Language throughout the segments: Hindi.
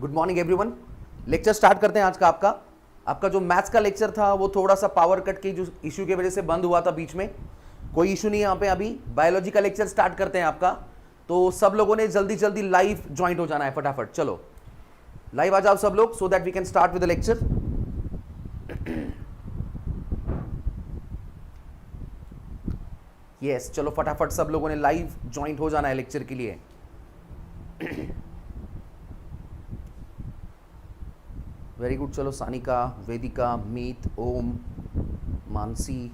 Good morning everyone. Lecture start करते हैं आज का। आपका जो मैथ्स का लेक्चर था वो थोड़ा सा पावर कट के जो इशू की वजह से बंद हुआ था बीच में, कोई इशू नहीं है यहाँ पे। अभी बायोलॉजी का लेक्चर स्टार्ट करते हैं आपका, तो सब लोगों ने जल्दी जल्दी लाइव ज्वाइंट हो जाना है फटाफट। चलो लाइव आ जाओ सब लोग, so that we can start with the lecture. Yes, चलो फटाफट सब लोगों ने लाइव ज्वाइंट हो जाना है लेक्चर के लिए। Very good. चलो सानिका, वेदिका, मीत, ओम, मानसी,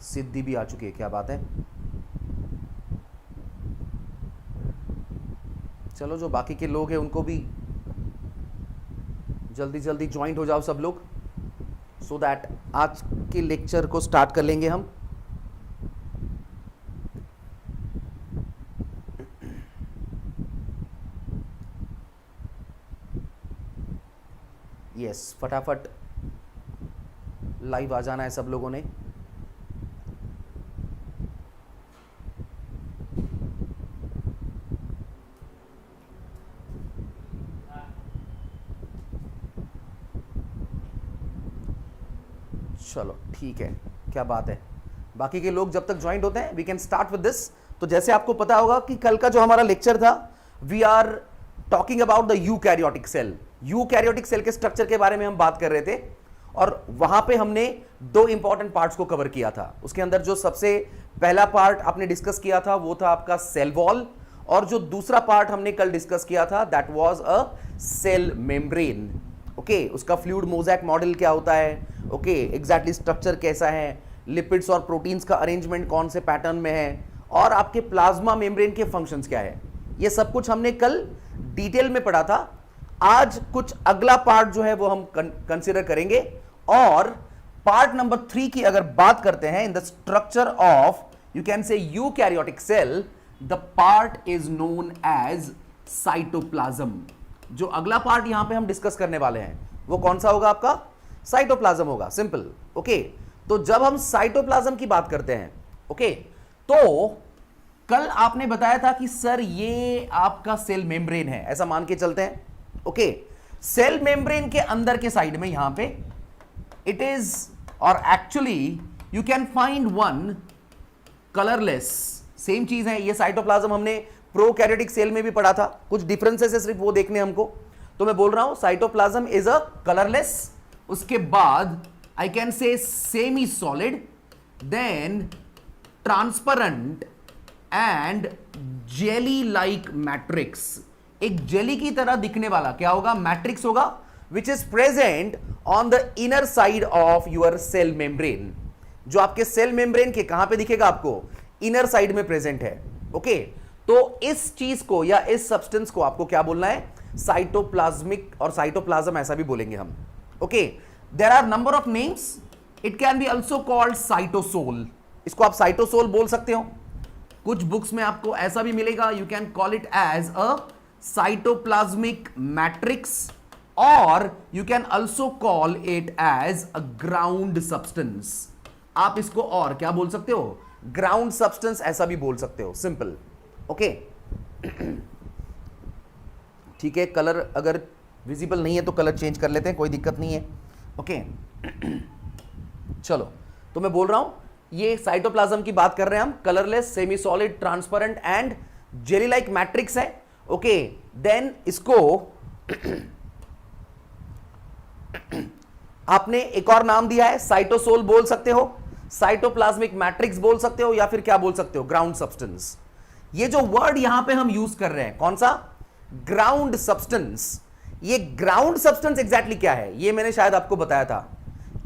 सिद्धि भी आ चुकी है, क्या बात है। चलो जो बाकी के लोग हैं उनको भी जल्दी जल्दी ज्वाइंट हो जाओ सब लोग, सो दैट आज के लेक्चर को स्टार्ट कर लेंगे हम। यस, फटाफट लाइव आ जाना है सब लोगों ने। चलो ठीक है, क्या बात है। बाकी के लोग जब तक ज्वाइंट होते हैं we can start with this. तो जैसे आपको पता होगा कि कल का जो हमारा लेक्चर था, we are talking about the eukaryotic cell. Eukaryotic cell के स्ट्रक्चर के बारे में हम बात कर रहे थे, और वहां पे हमने दो इंपॉर्टेंट पार्ट्स को कवर किया था। उसके अंदर जो सबसे पहला पार्ट आपने डिस्कस किया था वो था आपका सेल वॉल, और जो दूसरा पार्ट हमने कल डिस्कस किया था that was a cell membrane. Okay, उसका फ्लूइड मोज़ेक मॉडल क्या होता है, ओके, एग्जैक्टली स्ट्रक्चर कैसा है, लिपिड्स और प्रोटीन्स का अरेंजमेंट कौन से पैटर्न में है, और आपके प्लाज्मा मेम्ब्रेन के फंक्शंस क्या है, ये सब कुछ हमने कल डिटेल में पढ़ा था। आज कुछ अगला पार्ट जो है वो हम कंसीडर करेंगे, और पार्ट नंबर 3 की अगर बात करते हैं, in the structure of you can say eukaryotic cell, the part is known as cytoplasm. जो अगला पार्ट यहां पे हम डिस्कस करने वाले हैं वो कौन सा होगा, आपका साइटोप्लाज्म होगा, सिंपल। ओके, तो जब हम साइटोप्लाज्म की बात करते हैं, ओके, तो कल आपने बताया था कि सर ये आपका सेल मेम्ब्रेन है, ऐसा मान के चलते हैं। ओके, सेल मेम्ब्रेन के अंदर के साइड में यहां पे इट इज, और actually you can find one colourless, same चीज है ये। साइटोप्लाज्म हमने प्रोकैरियोटिक सेल में भी पढ़ा था, कुछ डिफरेंसेस है सिर्फ वो देखने हमको। तो मैं बोल रहा हूं साइटोप्लाज्म इज अ कलरलेस, उसके बाद I can say semi solid, then transparent and jelly like matrix. एक जेली की तरह दिखने वाला क्या होगा, मैट्रिक्स होगा, which is present on the inner side of your cell membrane. जो आपके सेल मेम्ब्रेन के कहां पे दिखेगा, आपको इनर साइड में प्रेजेंट है। ओके, तो इस चीज को या इस सब्सटेंस को आपको क्या बोलना है, साइटोप्लाज्मिक, और साइटोप्लाज्म ऐसा भी बोलेंगे हम। Okay, there are number of names, it can be also called cytosol. इसको आप साइटोसोल बोल सकते हो, कुछ बुक्स में आपको ऐसा भी मिलेगा, you can call it as a cytoplasmic matrix, और you can also call it as a ground substance. आप इसको और क्या बोल सकते हो, ग्राउंड सब्सटेंस ऐसा भी बोल सकते हो, सिंपल। ओके, ठीक है, कलर अगर विजिबल नहीं है तो कलर चेंज कर लेते हैं, कोई दिक्कत नहीं है। ओके, चलो, तो मैं बोल रहा हूं ये साइटोप्लाज्म की बात कर रहे हैं हम, colourless, semi solid, transparent and jelly like matrix है। ओके, देन इसको आपने एक और नाम दिया है, साइटोसोल बोल सकते हो, साइटोप्लाज्मिक मैट्रिक्स बोल सकते हो, या फिर क्या बोल सकते हो, ग्राउंड सब्सटेंस। ये जो वर्ड यहां पे हम यूज कर रहे हैं, कौन सा, ग्राउंड सब्सटेंस। ये ग्राउंड सब्सटेंस एग्जैक्टली क्या है, ये मैंने शायद आपको बताया था।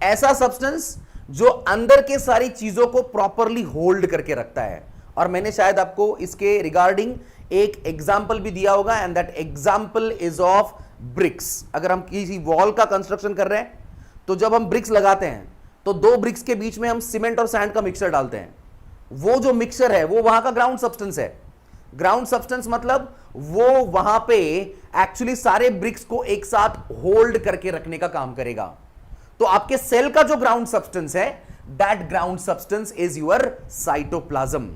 ऐसा सब्सटेंस जो अंदर के सारी चीजों को प्रॉपरली होल्ड करके रखता है, और मैंने शायद आपको इसके रिगार्डिंग एक एग्जाम्पल भी दिया होगा, and that example is of BRICS. अगर हम किसी वॉल का कंस्ट्रक्शन कर रहे हैं, तो जब हम ब्रिक्स लगाते हैं तो दो ब्रिक्स के बीच में हम सीमेंट और सैंड का मिक्सचर डालते हैं। वो जो मिक्सचर है वो वहां का ग्राउंड सब्सटेंस है। ग्राउंड सब्सटेंस मतलब वो वहां पे एक्चुअली सारे ब्रिक्स को एक साथ होल्ड करके रखने का काम करेगा। तो आपके सेल का जो ग्राउंड सब्सटेंस है, that ground substance is your cytoplasm.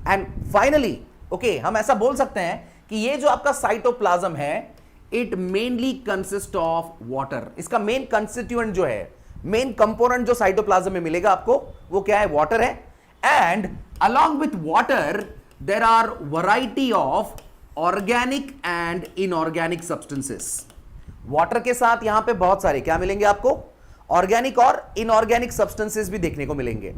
And finally, okay, हम ऐसा बोल सकते हैं कि ये जो आपका साइटोप्लाज्म है it mainly consist of water. इसका मेन कंस्टिट्यूएंट जो है, मेन कंपोनेंट जो साइटोप्लाज्म में मिलेगा आपको, वो क्या है? वाटर है। And along with water there are variety of organic and inorganic substances. Water के साथ यहां पे बहुत सारे क्या मिलेंगे आपको? ऑर्गेनिक और इनऑर्गेनिक सब्सटेंसेस भी देखने को मिलेंगे।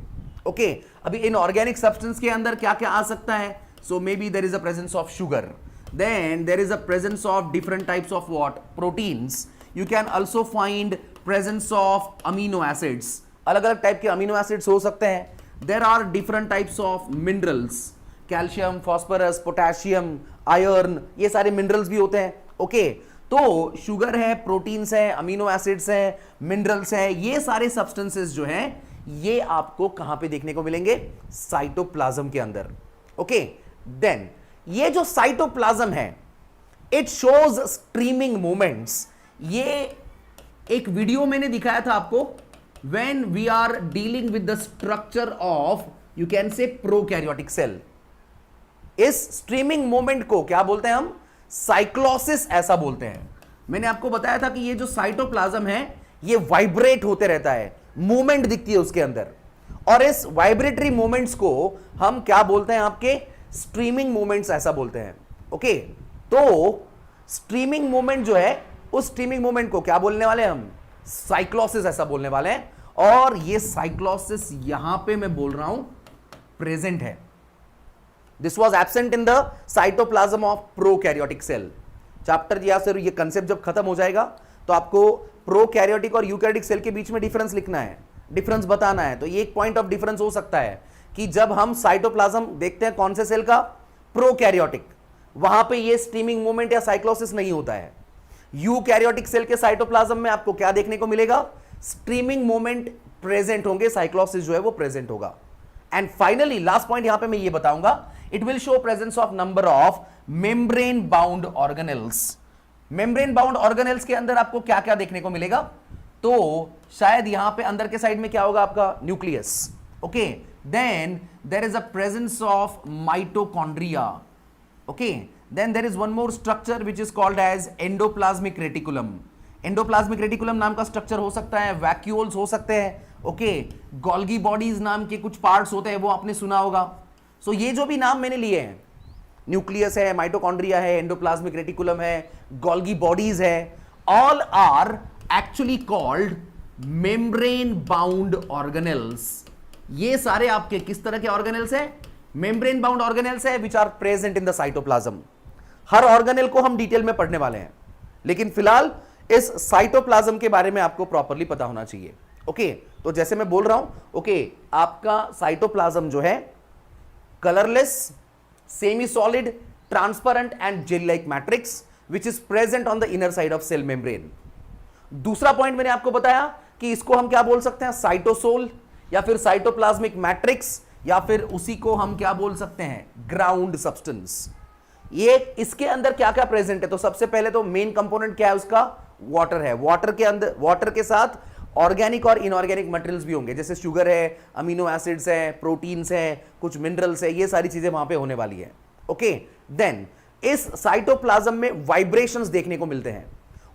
ओके, अभी इनऑर्गेनिक सब्सटेंस के अंदर क्या क्या आ सकता है? So maybe there is a presence of sugar, then there is a presence of different types of what? Proteins. You can also find presence of amino acids. अलग अलग टाइप के अमीनो एसिड्स हो सकते हैं। There are different types of minerals. Calcium, phosphorus, potassium, iron, ये सारे मिनरल्स भी होते हैं। ओके, तो शुगर है, प्रोटीन्स है, अमीनो एसिड्स है, मिनरल्स है, ये सारे सब्सटेंसेस जो हैं ये आपको कहां पे देखने को मिलेंगे? साइटोप्लाज्म के अंदर। ओके, देन ये जो साइटोप्लाज्म है इट शोज स्ट्रीमिंग मूवमेंट्स। ये एक वीडियो मैंने दिखाया था आपको when we are dealing with the structure of you can say prokaryotic cell. इस स्ट्रीमिंग मूवमेंट को क्या बोलते हैं हम? साइक्लोसिस ऐसा बोलते हैं। मैंने आपको बताया था कि ये जो साइटोप्लाज्म है ये वाइब्रेट होते रहता है, मूवमेंट दिखती है उसके अंदर, और इस वाइब्रेटरी मूवमेंट्स को हम क्या बोलते हैं? आपके स्ट्रीमिंग मूवमेंट्स ऐसा बोलते हैं। ओके, तो स्ट्रीमिंग मूवमेंट जो है उस स्ट्रीमिंग मूवमेंट को क्या बोलने वाले हैं हम? साइक्लोसिस ऐसा बोलने वाले हैं। और ये साइक्लोसिस यहां पे मैं बोल रहा हूं प्रेजेंट है। This was absent in the cytoplasm of prokaryotic cell. Chapter या फिर ये कंसेप्ट जब खत्म हो जाएगा तो आपको प्रोकैरियोटिक और यूकैरियोटिक सेल के बीच में डिफरेंस लिखना है, डिफरेंस बताना है। तो ये एक पॉइंट ऑफ डिफरेंस हो सकता है कि जब हम साइटोप्लाज्म देखते हैं कौन से सेल का? प्रोकैरियोटिक, वहां पे ये स्ट्रीमिंग मूवमेंट या साइक्लोसिस नहीं होता है। यूकैरियोटिक सेल के साइटोप्लाज्म में आपको क्या देखने को मिलेगा? स्ट्रीमिंग मूवमेंट प्रेजेंट होंगे, साइक्लोसिस जो है वो प्रेजेंट होगा। एंड फाइनली लास्ट पॉइंट यहां पे मैं ये बताऊंगा, it will show presence of number of membrane bound organelles. Membrane bound organelles के अंदर आपको क्या क्या देखने को मिलेगा? तो शायद यहां पे अंदर के साइड में क्या होगा आपका? Nucleus. Okay, then there is a presence of mitochondria. Okay, then there is one more structure which is called as endoplasmic reticulum. Endoplasmic reticulum नाम का स्ट्रक्चर हो सकता है, वैक्यूल्स हो सकते हैं। ओके, गोल्गी बॉडीज नाम के कुछ पार्ट्स होते हैं, वो आपने सुना होगा। सो ये जो भी नाम मैंने लिए हैं, न्यूक्लियस है, माइटोकॉन्ड्रिया है, एंडोप्लाज्मिक रेटिकुलम है, गोल्गी बॉडीज है, all are actually called membrane bound organelles. ये सारे आपके किस तरह के ऑर्गेनेल्स हैं? मेम्ब्रेन बाउंड ऑर्गेनेल्स है which are present in the cytoplasm. हर ऑर्गेनेल को हम डिटेल में पढ़ने वाले हैं, लेकिन फिलहाल इस साइटोप्लाज्म के बारे में आपको प्रॉपर्ली पता होना चाहिए। ओके, तो जैसे मैं बोल रहा हूं, ओके, आपका साइटोप्लाज्म जो है colourless, semi solid, transparent and gel like matrix which is present on the inner side of cell membrane. दूसरा पॉइंट मैंने आपको बताया कि इसको हम क्या बोल सकते हैं? साइटोसोल, या फिर साइटोप्लाज्मिक मैट्रिक्स, या फिर उसी को हम क्या बोल सकते हैं? Ground substance. ये इसके अंदर क्या क्या प्रेजेंट है? तो सबसे पहले तो मेन कंपोनेंट क्या है उसका? वाटर है। वाटर के अंदर, वाटर के साथ ऑर्गेनिक और इनऑर्गेनिक मटेरियल्स भी होंगे, जैसे शुगर है, अमीनो एसिड्स है, प्रोटीन्स है, कुछ मिनरल्स है, ये सारी चीजें वहां पे होने वाली है। ओके, देन इस साइटोप्लाज्म में वाइब्रेशंस देखने को मिलते हैं।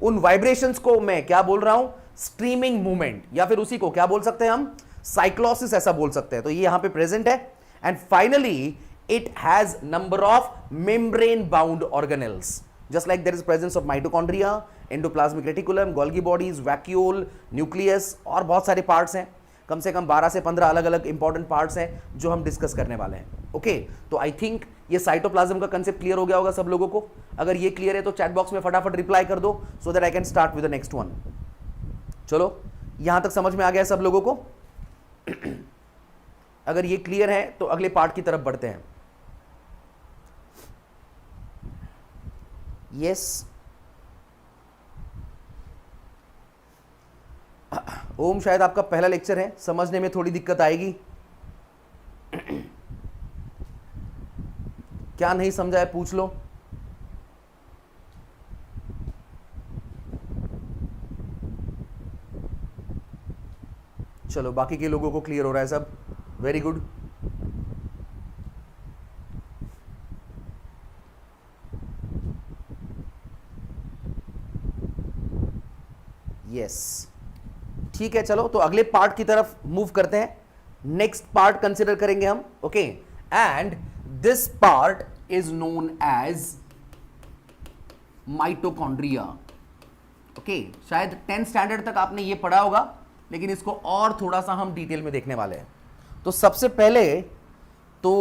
उन वाइब्रेशंस को मैं क्या बोल रहा हूं? स्ट्रीमिंग मूवमेंट, या फिर उसी को क्या बोल सकते हैं हम? साइक्लोसिस ऐसा बोल सकते हैं। तो ये यहां पे प्रेजेंट है। And finally it has number of membrane bound organelles, just like there is presence of mitochondria, endoplasmic reticulum, Golgi bodies, vacuole, nucleus, और बहुत सारे पार्ट्स हैं। कम से कम 12 से 15 अलग अलग इंपॉर्टेंट पार्ट्स हैं जो हम डिस्कस करने वाले हैं। ओके, तो आई थिंक ये साइटोप्लाज्म का कंसेप्ट क्लियर हो गया होगा सब लोगों को। अगर ये क्लियर है तो चैट बॉक्स में फटाफट रिप्लाई कर दो, so that I can start with the next one. चलो, यहां तक समझ में आ गया सब लोगों को? अगर ये क्लियर है तो अगले पार्ट की तरफ बढ़ते हैं। यस, ओम शायद आपका पहला लेक्चर है, समझने में थोड़ी दिक्कत आएगी। क्या नहीं समझा है पूछ लो। चलो, बाकी के लोगों को क्लियर हो रहा है सब, वेरी गुड। यस, ठीक है, चलो तो अगले पार्ट की तरफ मूव करते हैं. नेक्स्ट पार्ट कंसिडर करेंगे हम. Okay, and this part is known as mitochondria. Okay, शायद 10th स्टैंडर्ड तक आपने ये पढ़ा होगा, लेकिन इसको और थोड़ा सा हम डिटेल में देखने वाले हैं. तो सबसे पहले तो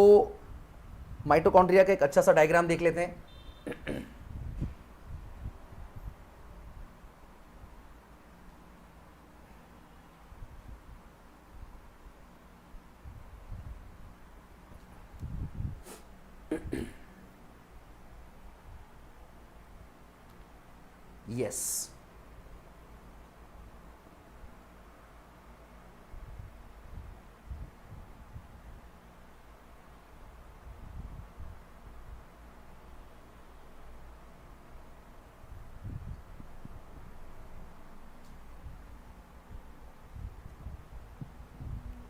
माइटोकॉन्ड्रिया का एक अच्छा सा डायग्राम देख लेते हैं. यस,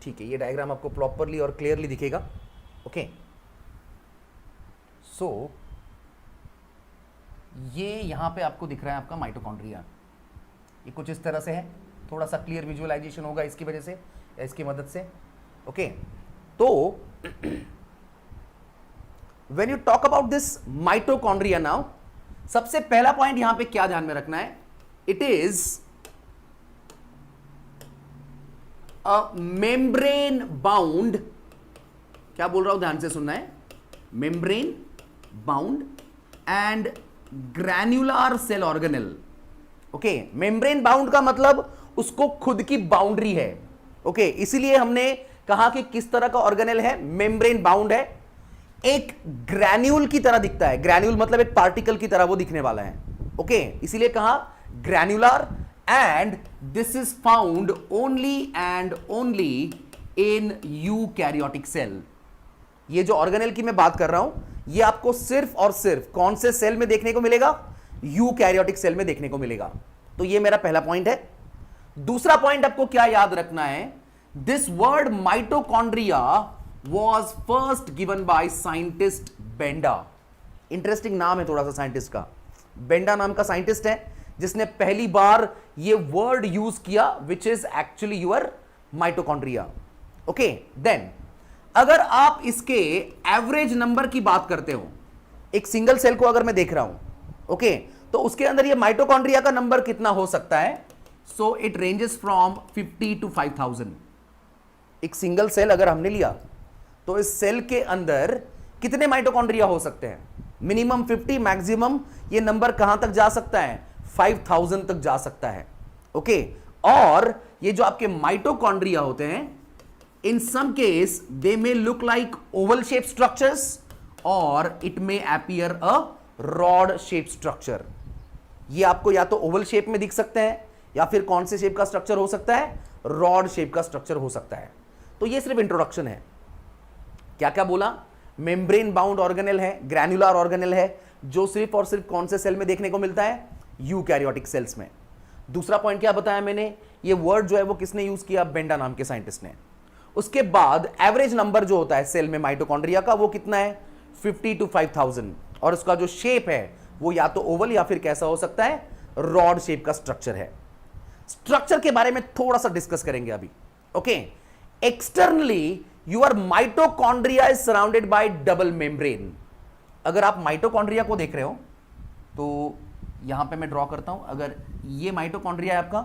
ठीक है, ये डायग्राम आपको प्रॉपरली और क्लियरली दिखेगा. ओके, सो ये यहां पे आपको दिख रहा है आपका माइटोकॉन्ड्रिया. ये कुछ इस तरह से है, थोड़ा सा क्लियर विजुअलाइजेशन होगा इसकी वजह से, इसकी मदद से. ओके, तो when you talk about this mitochondria now, सबसे पहला पॉइंट यहां पे क्या ध्यान में रखना है, it is a membrane bound, क्या बोल रहा हूं ध्यान से सुनना है, membrane bound and granular cell organelle. Okay, membrane bound का मतलब उसको खुद की बाउंड्री है. ओके, इसीलिए हमने कहा कि किस तरह का ऑर्गेनेल है, मेम्ब्रेन बाउंड है, एक ग्रैन्यूल की तरह दिखता है. ग्रैन्यूल मतलब एक पार्टिकल की तरह वो दिखने वाला है. ओके, इसीलिए कहा granular, and this is found only and only in eukaryotic cell. ये जो ऑर्गेनेल की मैं बात कर रहा हूं, ये आपको सिर्फ और सिर्फ कौन से सेल में देखने को मिलेगा, यूकैरियोटिक सेल में देखने को मिलेगा. तो ये मेरा पहला पॉइंट है. दूसरा पॉइंट आपको क्या याद रखना है, this word mitochondria was first given by scientist Benda. Interesting नाम है थोड़ा सा साइंटिस्ट का. बेंडा नाम का साइंटिस्ट है जिसने पहली बार ये वर्ड यूज किया, which is actually your mitochondria. Okay, then अगर आप इसके एवरेज नंबर की बात करते हो, एक सिंगल सेल को अगर मैं देख रहा हूं, ओके, तो उसके अंदर ये माइटोकॉन्ड्रिया का नंबर कितना हो सकता है, so it ranges from 50 to 5000. एक सिंगल सेल अगर हमने लिया तो इस सेल के अंदर कितने माइटोकॉन्ड्रिया हो सकते हैं, मिनिमम 50, मैक्सिमम ये नंबर कहां तक जा सकता है, 5000 तक जा सकता है. ओके, और ये जो आपके माइटोकॉन्ड्रिया होते हैं, in some case they may look like oval shaped structures or it may appear a rod shaped structure. ये आपको या तो ओवल शेप में दिख सकते हैं, या फिर कौन से शेप का स्ट्रक्चर हो सकता है, रॉड शेप का स्ट्रक्चर हो सकता है. तो ये सिर्फ इंट्रोडक्शन है. क्या क्या बोला, मेम्ब्रेन बाउंड ऑर्गेनेल है, ग्रैन्युलर ऑर्गेनेल है, जो सिर्फ और सिर्फ कौन से सेल में देखने को मिलता है, यूकैरियोटिक सेल्स में. दूसरा पॉइंट क्या बताया मैंने, ये वर्ड जो है वो किसने यूज किया, बेंडा नाम के साइंटिस्ट ने. उसके बाद एवरेज नंबर जो होता है सेल में माइटोकॉन्ड्रिया का, वो कितना है, 50 to 5000. और उसका जो शेप है वो या तो ओवल या फिर कैसा हो सकता है, रॉड शेप का स्ट्रक्चर है. स्ट्रक्चर के बारे में थोड़ा सा डिस्कस करेंगे अभी. Okay, externally your mitochondria is surrounded by double membrane. अगर आप माइटोकॉन्ड्रिया को देख रहे हो तो यहां पे मैं ड्रॉ करता हूं, अगर ये माइटोकॉन्ड्रिया है आपका,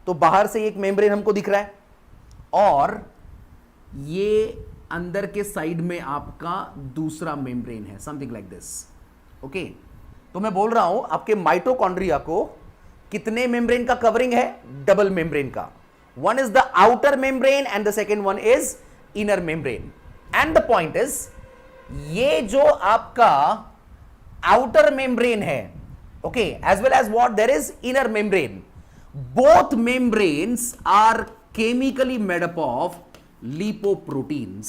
तो बाहर से एक मेम्ब्रेन हमको दिख रहा है, और ये अंदर के साइड में आपका दूसरा मेम्ब्रेन है, समथिंग लाइक दिस. ओके, तो मैं बोल रहा हूं आपके माइटोकॉन्ड्रिया को कितने मेम्ब्रेन का कवरिंग है, डबल मेम्ब्रेन का. One is the outer membrane and the second one is inner membrane. And the point is, ये जो आपका आउटर मेम्ब्रेन है, okay, as well as what there is inner membrane, both membranes are chemically made up of lipoproteins.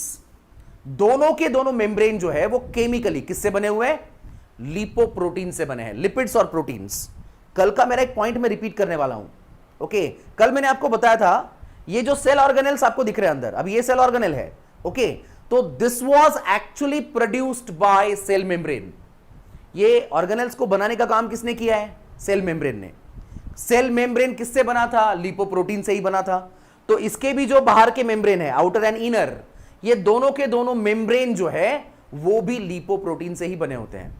दोनों के दोनों मेम्ब्रेन जो है वो केमिकली किससे बने हुए हैं, लिपोप्रोटीन से बने हैं, लिपिड्स और प्रोटीन्स. कल का मेरा एक पॉइंट मैं रिपीट करने वाला हूं. ओके, कल मैंने आपको बताया था ये जो सेल ऑर्गेनेल्स आपको दिख रहे हैं अंदर, अब ये सेल ऑर्गेनेल है. ओके, तो this was actually produced by cell membrane. ये ऑर्गेनेल्स को बनाने का काम किसने किया है, सेल मेम्ब्रेन ने. सेल मेम्ब्रेन किससे बना था? लिपोप्रोटीन से ही बना था। तो इसके भी जो बाहर के मेम्ब्रेन है, आउटर एंड इनर, ये दोनों के दोनों मेम्ब्रेन जो है वो भी लिपोप्रोटीन से ही बने होते हैं।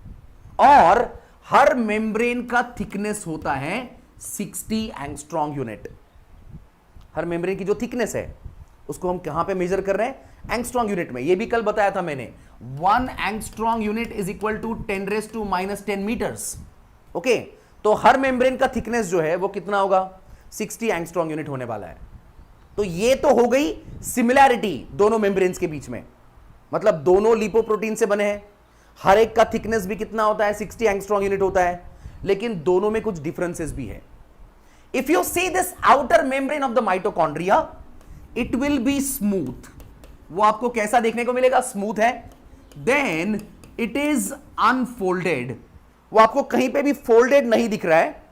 और हर मेम्ब्रेन का थिकनेस होता है 60 एंगस्ट्रॉम यूनिट। हर मेम्ब्रेन की जो थिकनेस है उसको हम कहां पे मेजर कर रहे हैं? एंगस्ट्रॉम यूनिट में। ये भी कल बताया था मैंने, 1 angstrom unit is equal to 10⁻⁻10 meters. Okay, तो हर मेम्ब्रेन का थिकनेस जो है वो कितना होगा? 60 एंगस्ट्रॉम यूनिट होने वाला है। तो ये तो हो गई सिमिलैरिटी दोनों मेम्ब्रेन्स के बीच में, मतलब दोनों लिपोप्रोटीन से बने हैं, हर एक का थिकनेस भी कितना होता है? 60 एंगस्ट्रॉम यूनिट होता है। लेकिन दोनों में कुछ डिफरेंसेस भी है। If you see this outer membrane of the mitochondria, it will be smooth. वो आपको कैसा देखने को मिलेगा? स्मूथ है। देन इट इज अनफोल्डेड, वो आपको कहीं पे भी फोल्डेड नहीं दिख रहा है।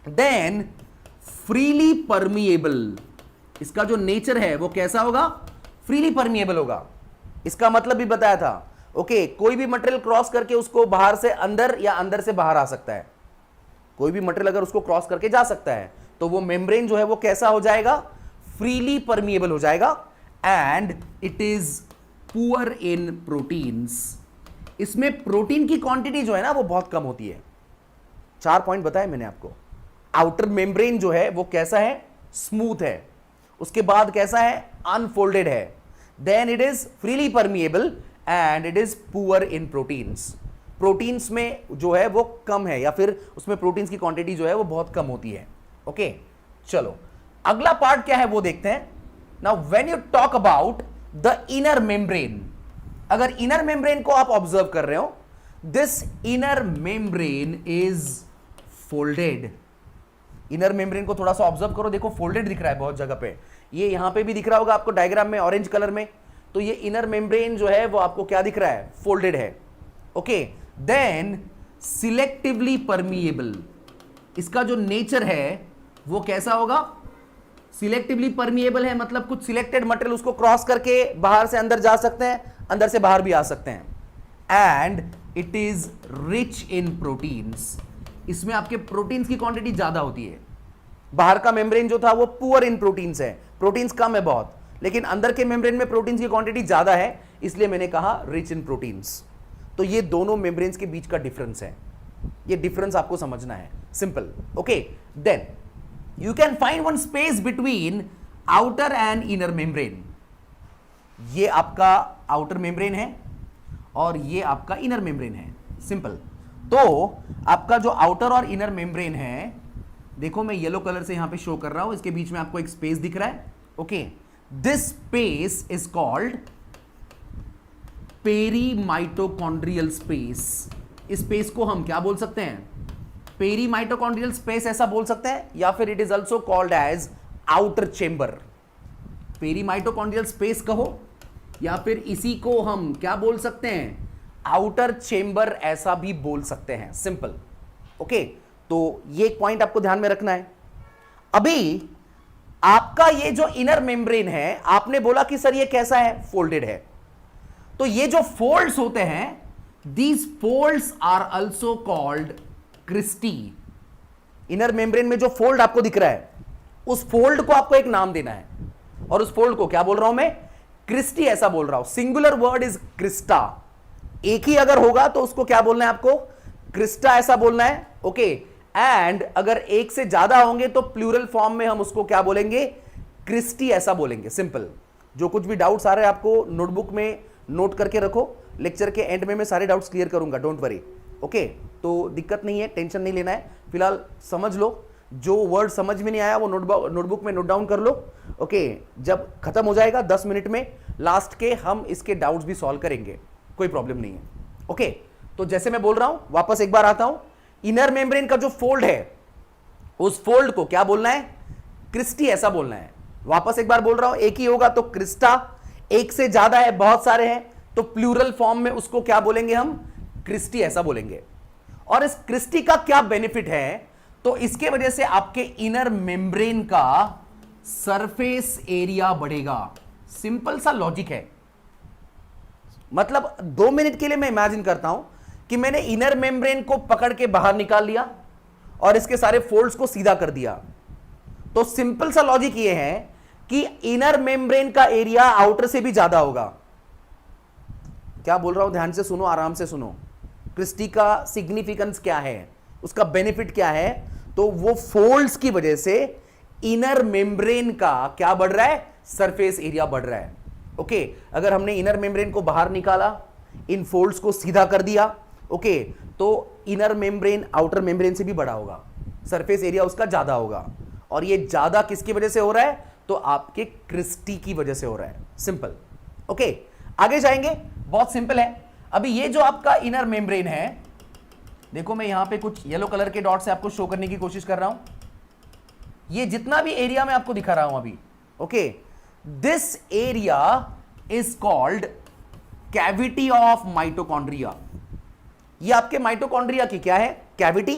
देन फ्रीली परमिएबल, इसका जो नेचर है वो कैसा होगा? फ्रीली परमिएबल होगा। इसका मतलब भी बताया था। ओके, कोई भी मटेरियल क्रॉस करके उसको बाहर से अंदर या अंदर से बाहर आ सकता है। कोई भी मटेरियल अगर उसको क्रॉस करके जा सकता है तो वो मेम्ब्रेन जो है वो कैसा हो जाएगा? फ्रीली परमिएबल हो जाएगा। And it is poor in proteins, इसमें प्रोटीन की क्वांटिटी जो है ना वो बहुत कम होती है। 4 पॉइंट बताए मैंने आपको। आउटर मेम्ब्रेन जो है वो कैसा है? स्मूथ है। उसके बाद कैसा है? अनफोल्डेड है। Then it is freely permeable and it is poor in proteins. Proteins में जो है वो कम है, या फिर उसमें प्रोटीन्स की क्वांटिटी जो है वो बहुत कम होती है। ओके, चलो अगला पार्ट क्या है वो देखते हैं। Now when you talk about the inner membrane, अगर इनर मेम्ब्रेन को आप ऑब्जर्व कर रहे हो, this inner membrane is folded. Inner membrane को थोड़ा सा ऑब्जर्व करो, देखो फोल्डेड दिख रहा है बहुत जगह पे। ये यहां पे भी दिख रहा होगा आपको डायग्राम में ऑरेंज कलर में। तो ये इनर मेम्ब्रेन जो है वो आपको क्या दिख रहा है? फोल्डेड है। ओके, देन सिलेक्टिवली परमिएबल, इसका जो नेचर है वो कैसा होगा? सिलेक्टिवली परमिएबल है, मतलब कुछ सिलेक्टेड मटेरियल उसको क्रॉस करके बाहर से अंदर जा सकते हैं, अंदर से बाहर भी आ सकते हैं। And it is rich in proteins, इसमें आपके प्रोटीन्स की क्वांटिटी ज्यादा होती है। बाहर का मेम्ब्रेन जो था वो पुअर इन प्रोटीन्स है, प्रोटीन्स कम है बहुत, लेकिन अंदर के मेम्ब्रेन में प्रोटीन्स की क्वांटिटी ज्यादा है, इसलिए मैंने कहा रिच इन प्रोटीन्स। तो ये दोनों मेम्ब्रेन्स के बीच का डिफरेंस है, ये डिफरेंस आपको समझना है, simple. Okay, then you can find one space between outer and inner membrane. ये आपका आउटर मेम्ब्रेन है और ये आपका इनर मेम्ब्रेन है, सिंपल। तो आपका जो आउटर और इनर मेम्ब्रेन है, देखो मैं येलो कलर से यहां पे शो कर रहा हूं, इसके बीच में आपको एक स्पेस दिख रहा है। Okay, this space is called perimitochondrial space. इस स्पेस को हम क्या बोल सकते हैं? पेरीमाइटोकॉन्ड्रियल स्पेस ऐसा बोल सकते हैं, या फिर it is also called as outer chamber. Perimitochondrial space कहो, या फिर इसी को हम क्या बोल सकते हैं? आउटर चेंबर ऐसा भी बोल सकते हैं, सिंपल। ओके, तो ये एक पॉइंट आपको ध्यान में रखना है। अभी आपका ये जो इनर मेम्ब्रेन है, आपने बोला कि सर ये कैसा है? फोल्डेड है। तो ये जो फोल्ड्स होते हैं, these folds are also called cristae. Inner membrane में जो फोल्ड आपको दिख रहा है, उस फोल्ड को आपको एक नाम देना है, और उस फोल्ड को क्या बोल रहा हूं मैं? क्रिस्टी ऐसा बोल रहा हूं। Singular word is Crysta. एक ही अगर होगा तो उसको क्या बोलना है आपको? क्रिस्टा ऐसा बोलना है। ओके, एंड अगर एक से ज्यादा होंगे तो प्लूरल फॉर्म में हम उसको क्या बोलेंगे? क्रिस्टी ऐसा बोलेंगे, सिंपल। जो कुछ भी डाउट्स आ रहे हैं आपको नोटबुक में नोट करके रखो, लेक्चर के एंड में मैं सारे डाउट्स क्लियर करूंगा, डोंट वरी। ओके, तो दिक्कत नहीं है, टेंशन नहीं लेना है, फिलहाल समझ लो। जो वर्ड समझ में नहीं आया वो नोटबुक में नोट डाउन कर लो। ओके, जब खत्म हो जाएगा 10 मिनट में लास्ट के, हम इसके डाउट्स भी सॉल्व करेंगे, कोई प्रॉब्लम नहीं है। ओके, तो जैसे मैं बोल रहा हूं, वापस एक बार आता हूं, इनर मेम्ब्रेन का जो फोल्ड है, उस फोल्ड को क्या बोलना है? क्रिस्टी ऐसा बोलना है। वापस एक बार बोल रहा हूं, एक ही होगा तो क्रिस्टा, एक से ज्यादा है, बहुत सारे हैं, तो प्लूरल फॉर्म में उसको क्या बोलेंगे हम? क्रिस्टी ऐसा बोलेंगे। और इस क्रिस्टी का क्या बेनिफिट है? तो इसके वजह से आपके इनर मेम्ब्रेन का सरफेस एरिया बढ़ेगा। सिंपल सा लॉजिक है। मतलब 2 मिनट के लिए मैं इमेजिन करता हूं कि मैंने इनर मेम्ब्रेन को पकड़ के बाहर निकाल लिया और इसके सारे फोल्ड्स को सीधा कर दिया। तो सिंपल सा लॉजिक ये है कि इनर मेम्ब्रेन का एरिया आउटर से भी ज्यादा होगा। क्या बोल रहा हूं, ध्यान से सुनो, आराम से सुनो। क्रिस्टी का सिग्निफिकेंस क्या है, उसका बेनिफिट क्या है? तो वो फोल्ड्स की वजह से इनर मेम्ब्रेन का क्या बढ़ रहा है, सरफेस एरिया बढ़ रहा है। ओके, अगर हमने इनर मेम्ब्रेन को बाहर निकाला, इन फोल्ड्स को सीधा कर दिया, ओके, तो इनर मेम्ब्रेन आउटर मेम्ब्रेन से भी बड़ा होगा, सरफेस एरिया उसका ज्यादा होगा। और ये ज्यादा किसकी वजह से हो रहा है? तो आपके क्रिस्टी की वजह से हो रहा है। सिंपल। ओके, आगे जाएंगे, बहुत सिंपल है। अभी ये जो आपका इनर मेम्ब्रेन है, देखो मैं यहां पे कुछ येलो कलर के डॉट से आपको शो करने की कोशिश कर रहा हूं। ये जितना भी एरिया मैं आपको दिखा रहा हूं अभी, okay, this area is called cavity of mitochondria. ये आपके माइटोकॉन्ड्रिया की क्या है, cavity.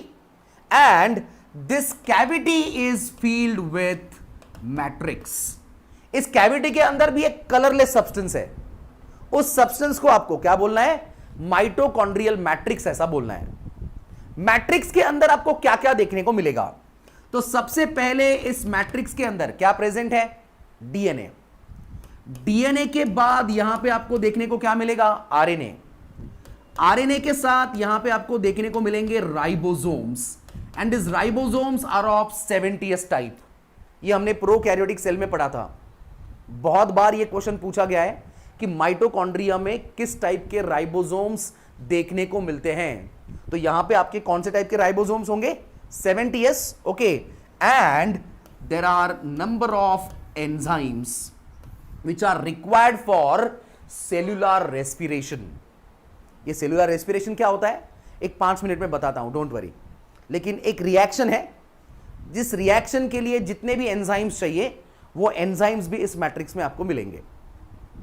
And this cavity is field with matrix. इस कैविटी के अंदर भी एक कलरलेस सब्सटेंस है। उस सब्सटेंस को आपको क्या बोलना है, माइटोकॉन्ड्रियल मैट्रिक्स, ऐसा बोलना है। मैट्रिक्स के अंदर आपको क्या क्या देखने को मिलेगा? तो सबसे पहले इस मैट्रिक्स के अंदर क्या प्रेजेंट है, डीएनए। डीएनए के बाद यहां पे आपको देखने को क्या मिलेगा, आरएनए। आरएनए के साथ यहां पे आपको देखने को मिलेंगे ribosomes, and this ribosomes are of 70s type. ये हमने प्रोकैरियोटिक सेल में पढ़ा था। बहुत बार ये क्वेश्चन पूछा गया है कि माइटोकॉन्ड्रिया में किस टाइप के राइबोसोम्स देखने को मिलते हैं। तो यहां पे आपके कौन से टाइप के राइबोसोम्स होंगे, 70s। Okay, and there are number of enzymes which are required for cellular respiration। ये सेलुलर रेस्पिरेशन क्या होता है, एक 5 मिनट में बताता हूं, डोंट वरी। लेकिन एक रिएक्शन है, जिस रिएक्शन के लिए जितने भी एंजाइम्स चाहिए, वो एंजाइम्स भी इस मैट्रिक्स में आपको मिलेंगे।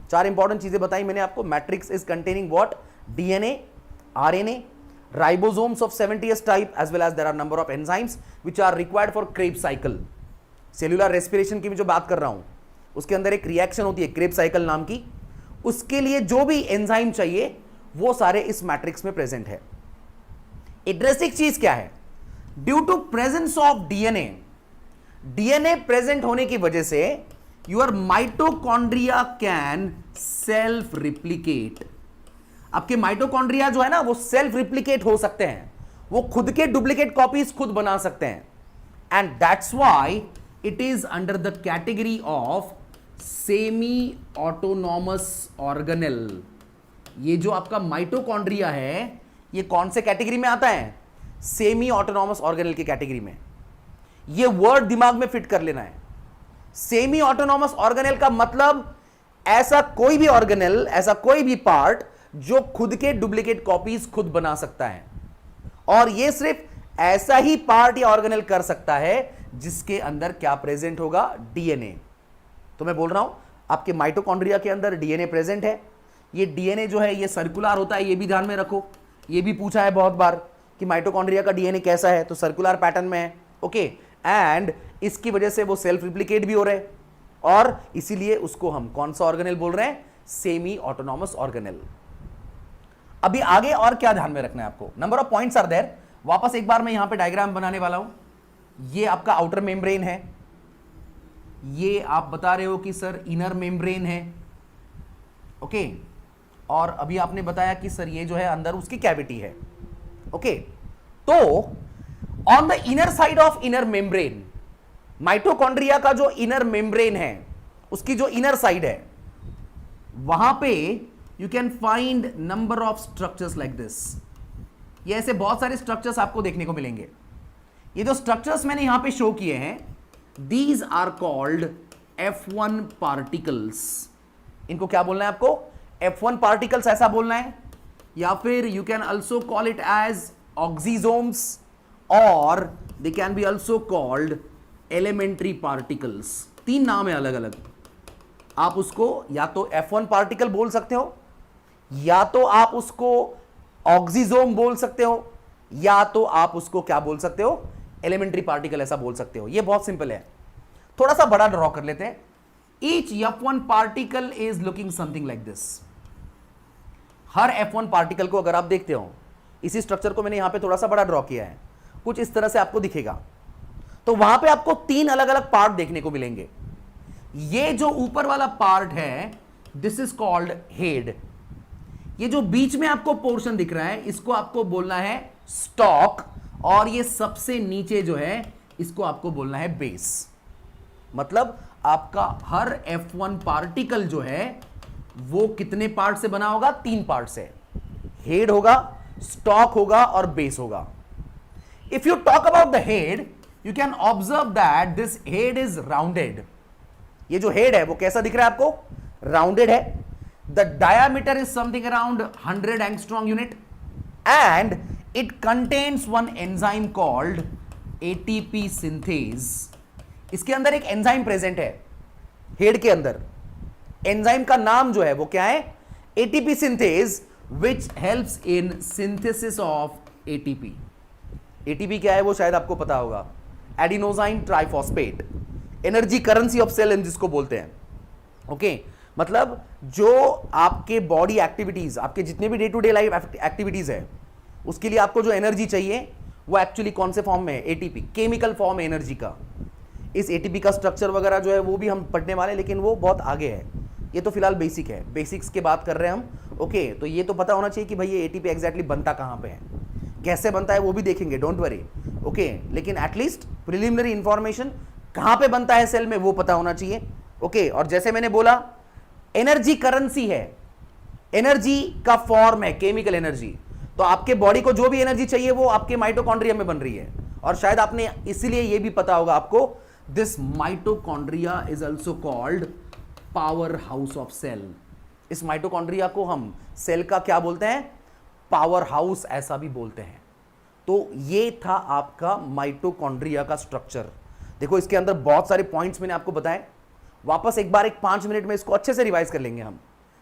4 इंपॉर्टेंट चीजें बताई मैंने आपको। Matrix is containing what, DNA, RNA, ribosomes of 70s type, as well as there are number of enzymes which are required for Krebs cycle. Cellular respiration की मैं जो बात कर रहा हूं, उसके अंदर एक रिएक्शन होती है क्रेब्स साइकिल नाम की, उसके लिए जो भी एंजाइम चाहिए वो सारे इस मैट्रिक्स में प्रेजेंट है। इंटरेस्टिंग चीज क्या है, due to presence of DNA, DNA present होने की वजह से your mitochondria can self replicate. आपके माइटोकॉन्ड्रिया जो है ना, वो सेल्फ रिप्लिकेट हो सकते हैं, वो खुद के डुप्लीकेट कॉपीज खुद बना सकते हैं। And that's why it is under the category of semi autonomous organelle. ये जो आपका माइटोकॉन्ड्रिया है, ये कौन से कैटेगरी में आता है, सेमी ऑटोनॉमस ऑर्गेनेल की कैटेगरी में। ये वर्ड दिमाग में फिट कर लेना है। सेमी ऑटोनॉमस ऑर्गेनेल का मतलब ऐसा कोई भी ऑर्गेनेल, ऐसा कोई भी पार्ट जो खुद के डुप्लीकेट कॉपीज खुद बना सकता है। और ये सिर्फ ऐसा ही पार्ट या ऑर्गेनेल कर सकता है जिसके अंदर क्या प्रेजेंट होगा, डीएनए। तो मैं बोल रहा हूं आपके माइटोकॉन्ड्रिया के अंदर डीएनए प्रेजेंट है। ये डीएनए जो है ये सर्कुलर होता है, ये भी ध्यान में रखो। ये भी पूछा है बहुत बार कि माइटोकॉन्ड्रिया का डीएनए कैसा है, तो सर्कुलर पैटर्न में है। ओके, एंड इसकी वजह से वो सेल्फ रिप्लिकेट भी हो रहे हैं, और इसीलिए उसको हम कौन सा ऑर्गेनेल बोल रहे हैं, सेमी ऑटोनॉमस ऑर्गेनेल। अभी आगे और क्या ध्यान में रखना है आपको, number of points are there. वापस एक बार मैं यहां पे डायग्राम बनाने वाला हूं। ये आपका आउटर मेम्ब्रेन है, ये आप बता रहे हो कि सर इनर मेम्ब्रेन है। ओके, और अभी आपने बताया कि सर ये जो है अंदर उसकी कैविटी है। ओके, तो on the inner side of inner membrane, mitochondria का जो इनर मेम्ब्रेन है, उसकी जो इनर साइड है, वहां पे you can find number of structures like this. ये ऐसे बहुत सारे स्ट्रक्चर्स आपको देखने को मिलेंगे। ये जो स्ट्रक्चर्स मैंने यहां पे शो किए हैं, these are called F1 particles. इनको क्या बोलना है आपको, F1 पार्टिकल्स ऐसा बोलना है, या फिर you can also call it as oxysomes, और they can be also called elementary particles. 3 नाम है अलग अलग। आप उसको या तो F1 पार्टिकल बोल सकते हो, या तो आप उसको ऑक्सीजोम बोल सकते हो, या तो आप उसको क्या बोल सकते हो, एलिमेंट्री पार्टिकल ऐसा बोल सकते हो। ये बहुत सिंपल है। थोड़ा सा बड़ा ड्रॉ कर लेते हैं। Each F1 particle is looking something like this. Her F1 particle को अगर आप देखते हो, इसी स्ट्रक्चर को मैंने यहां पे थोड़ा सा बड़ा ड्रॉ किया है, कुछ इस तरह से आपको दिखेगा। तो वहां पे आपको 3 अलग अलग पार्ट देखने को मिलेंगे। ये जो ऊपर वाला पार्ट है दिस इज कॉल्ड हेड। ये जो बीच में आपको पोर्शन दिख रहा है इसको आपको बोलना है स्टॉक, और ये सबसे नीचे जो है इसको आपको बोलना है बेस। मतलब आपका हर F1 पार्टिकल जो है वो कितने पार्ट से बना होगा? 3 पार्ट से। हेड होगा, स्टॉक होगा और बेस होगा। If you talk about the head you can observe that this head is rounded. ये जो हेड है वो कैसा दिख रहा है आपको? राउंडेड है। The diameter is something around 100 angstrom unit and it contains one enzyme called ATP synthase. इसके अंदर एक एंजाइम प्रेजेंट है हेड के अंदर। एंजाइम का नाम जो है वो क्या है? ATP synthase, which helps in synthesis of ATP. ATP क्या है वो शायद आपको पता होगा, adenosine triphosphate, energy currency of cell जिसको बोलते हैं। ओके मतलब जो आपके बॉडी एक्टिविटीज, आपके जितने भी day to day life activities है उसके लिए आपको जो एनर्जी चाहिए वो एक्चुअली कौन से फॉर्म में है? एटीपी, केमिकल फॉर्म है एनर्जी का। इस एटीपी का स्ट्रक्चर वगैरह जो है वो भी हम पढ़ने वाले, लेकिन वो बहुत आगे है। ये तो फिलहाल बेसिक है, बेसिक्स की बात कर रहे हैं हम। ओके तो ये तो पता होना चाहिए कि भाई ये एटीपी एग्जैक्टली बनता कहाँ पे है, कैसे बनता है वो भी देखेंगे, डोंट वरी। ओके लेकिन एटलीस्ट प्रिलिमिनरी इंफॉर्मेशन कहाँ पे बनता है सेल में वो पता होना चाहिए। ओके और जैसे मैंने बोला एनर्जी करेंसी है, एनर्जी का फॉर्म है केमिकल एनर्जी। तो आपके बॉडी को जो भी एनर्जी चाहिए वो आपके माइटोकॉन्ड्रिया में बन रही है। और शायद आपने इसीलिए ये भी पता होगा आपको, this mitochondria is also called power house of cell. इस माइटोकॉन्ड्रिया को हम सेल का क्या बोलते हैं? पावर हाउस ऐसा भी बोलते हैं। तो ये था आपका माइटोकॉन्ड्रिया का स्ट्रक्चर। देखो इसके अंदर बहुत सारे पॉइंट्स मैंने आपको बताए, वापस एक बार 5 मिनट में इसको अच्छे से रिवाइज कर लेंगे हम।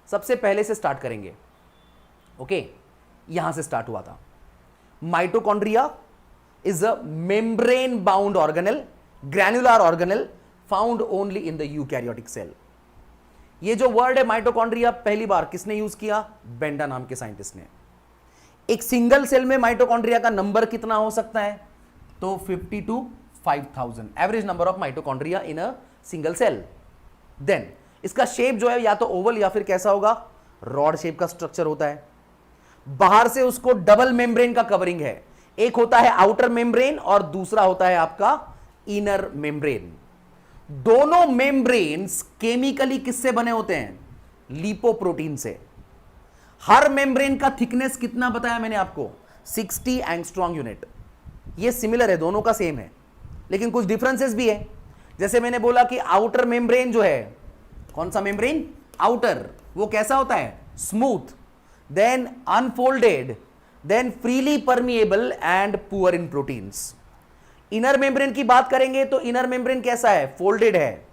सबसे पहले से स्टार्ट करेंगे। ओके यहां से स्टार्ट हुआ था। Mitochondria is a membrane bound organelle, granular organelle found only in the eukaryotic cell. ये जो वर्ड है माइटोकॉन्ड्रिया पहली बार किसने यूज किया? बेंडा नाम के साइंटिस्ट ने। एक सिंगल सेल में माइटोकॉन्ड्रिया का नंबर कितना हो सकता है? तो 50 to 5000 average number of mitochondria in a single cell. Then इसका शेप जो है या तो ओवल या फिर कैसा होगा? रॉड शेप का स्ट्रक्चर होता है। बाहर से उसको डबल मेम्ब्रेन का कवरिंग है, एक होता है आउटर मेम्ब्रेन और दूसरा होता है आपका इनर मेम्ब्रेन। दोनों मेम्ब्रेन्स केमिकली किससे बने होते हैं? लिपोप्रोटीन से। हर मेम्ब्रेन का थिकनेस कितना बताया मैंने आपको? 60 एंगस्ट्रॉम यूनिट। ये सिमिलर है, दोनों का सेम है, लेकिन कुछ डिफरेंसेस भी है। जैसे मैंने बोला कि आउटर मेम्ब्रेन जो है, कौन सा मेम्ब्रेन? आउटर, वो कैसा होता है? Smooth, then unfolded, then freely permeable and poor in proteins. Inner membrane की बात करेंगे तो इनर मेम्ब्रेन कैसा है? फोल्डेड है,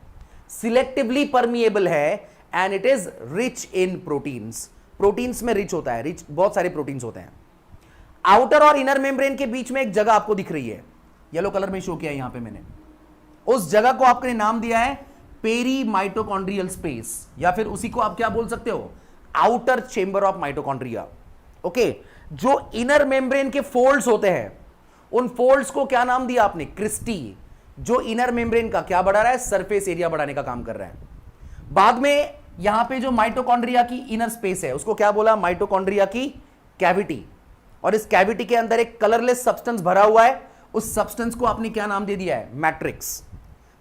सिलेक्टिवली परमिएबल है and it is rich in proteins. Proteins में रिच होता है, रिच बहुत सारे प्रोटीन्स होते हैं। आउटर और इनर मेम्ब्रेन के बीच में एक जगह आपको दिख रही है, येलो कलर में शो किया है यहां पे मैंने। उस जगह को आपने नाम दिया है पेरी माइटोकॉन्ड्रियल स्पेस, या फिर उसी को आप क्या बोल सकते हो? Outer chamber of mitochondria. Okay जो इनर मेम्ब्रेन के फोल्ड्स होते हैं उन फोल्ड्स को क्या नाम दिया आपने? क्रिस्टी। जो इनर मेम्ब्रेन का क्या बढ़ा रहा है? सरफेस एरिया बढ़ाने का काम कर रहा है। बाद में यहां पे जो माइटोकॉन्ड्रिया की इनर स्पेस है उसको क्या बोला? माइटोकॉन्ड्रिया की कैविटी। और इस कैविटी के अंदर एक कलरलेस सब्सटेंस भरा हुआ है, उस सब्सटेंस को आपने क्या नाम दे दिया है? मैट्रिक्स।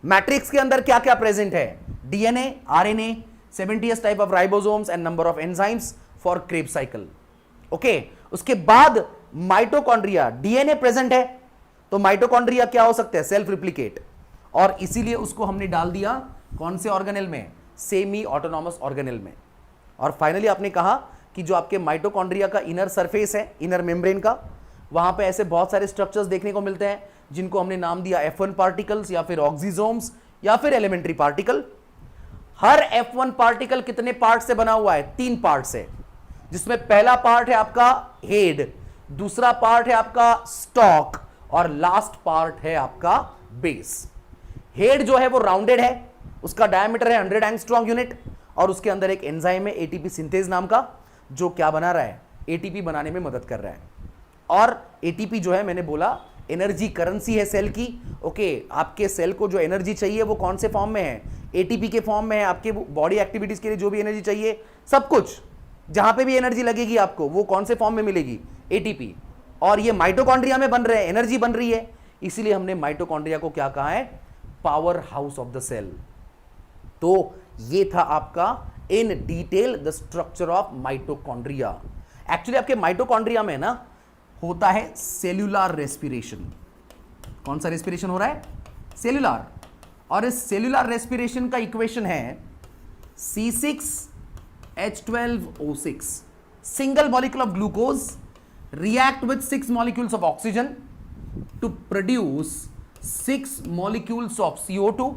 मैट्रिक्स के अंदर क्या क्या प्रेजेंट है? DNA, RNA, 70 type of ribosomes and number of enzymes for Krebs cycle. Okay उसके बाद माइटोकॉन्ड्रिया, डीएनए प्रेजेंट है तो माइटोकॉन्ड्रिया क्या हो सकते हैं? Self replicate. और इसीलिए उसको हमने डाल दिया कौन से ऑर्गेनेल में? सेमी ऑटोनॉमस ऑर्गेनेल में। और फाइनली आपने कहा कि जो आपके माइटोकॉन्ड्रिया का इनर सरफेस है, इनर मेम्ब्रेन का, वहां पे ऐसे बहुत सारे स्ट्रक्चर्स देखने को मिलते हैं जिनको हमने नाम दिया F1 पार्टिकल्स या फिर ऑक्सीजोम्स या फिर एलिमेंट्री पार्टिकल। हर F1 पार्टिकल कितने पार्ट से बना हुआ है? 3 पार्ट से, जिसमें पहला पार्ट है आपका हेड, दूसरा पार्ट है आपका स्टॉक और लास्ट पार्ट है आपका बेस। हेड जो है वो राउंडेड है, उसका डायमीटर है 100 एंगस्ट्रॉम यूनिट और उसके अंदर एक एंजाइम है एटीपी सिंथेज नाम का, जो क्या बना रहा है? एटीपी बनाने में मदद कर रहा है। और एटीपी जो है मैंने बोला एनर्जी करेंसी है सेल की। ओके, आपके सेल को जो एनर्जी चाहिए वो कौन से फॉर्म में है, एटीपी के फॉर्म में है। आपके बॉडी एक्टिविटीज के लिए जो भी एनर्जी चाहिए, सब कुछ जहां पे भी एनर्जी लगेगी आपको, वो कौन से फॉर्म में मिलेगी, एटीपी। और ये माइटोकॉन्ड्रिया में बन रहे हैं, एनर्जी बन रही है, इसीलिए हमने माइटोकॉन्ड्रिया को क्या कहा है, power house of the cell. तो ये था आपका in detail the structure of mitochondria. Actually आपके माइटोकॉन्ड्रिया में ना होता है सेल्यूलर रेस्पिरेशन। कौन सा रेस्पिरेशन हो रहा है, सेल्यूलर। और इस सेल्यूलर रेस्पिरेशन का इक्वेशन है C6H12O6, single molecule of glucose react with 6 molecules of oxygen to produce 6 molecules of CO2,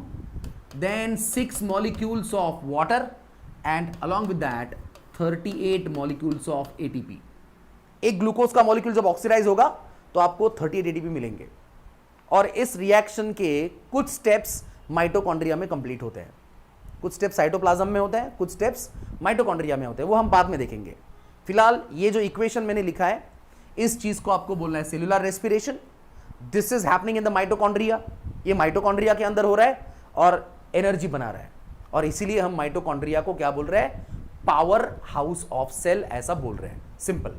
then 6 molecules of water, and along with that 38 molecules of ATP. एक ग्लूकोज का मॉलिक्यूल जब ऑक्सीडाइज होगा तो आपको 38 ATP मिलेंगे। और इस रिएक्शन के कुछ स्टेप्स माइटोकॉन्ड्रिया में कंप्लीट होते हैं, कुछ स्टेप्स साइटोप्लाज्म में होते हैं, कुछ स्टेप्स माइटोकॉन्ड्रिया में होते हैं, वो हम बाद में देखेंगे। फिलहाल ये जो इक्वेशन मैंने लिखा है, इस चीज को आपको बोलना है cellular respiration. This is happening in the mitochondria. ये माइटोकॉन्ड्रिया के अंदर हो रहा है और एनर्जी बना रहा है, और इसीलिए हम माइटोकॉन्ड्रिया को क्या बोल रहे हैं, पावर हाउस ऑफ सेल, ऐसा बोल रहे हैं, सिंपल।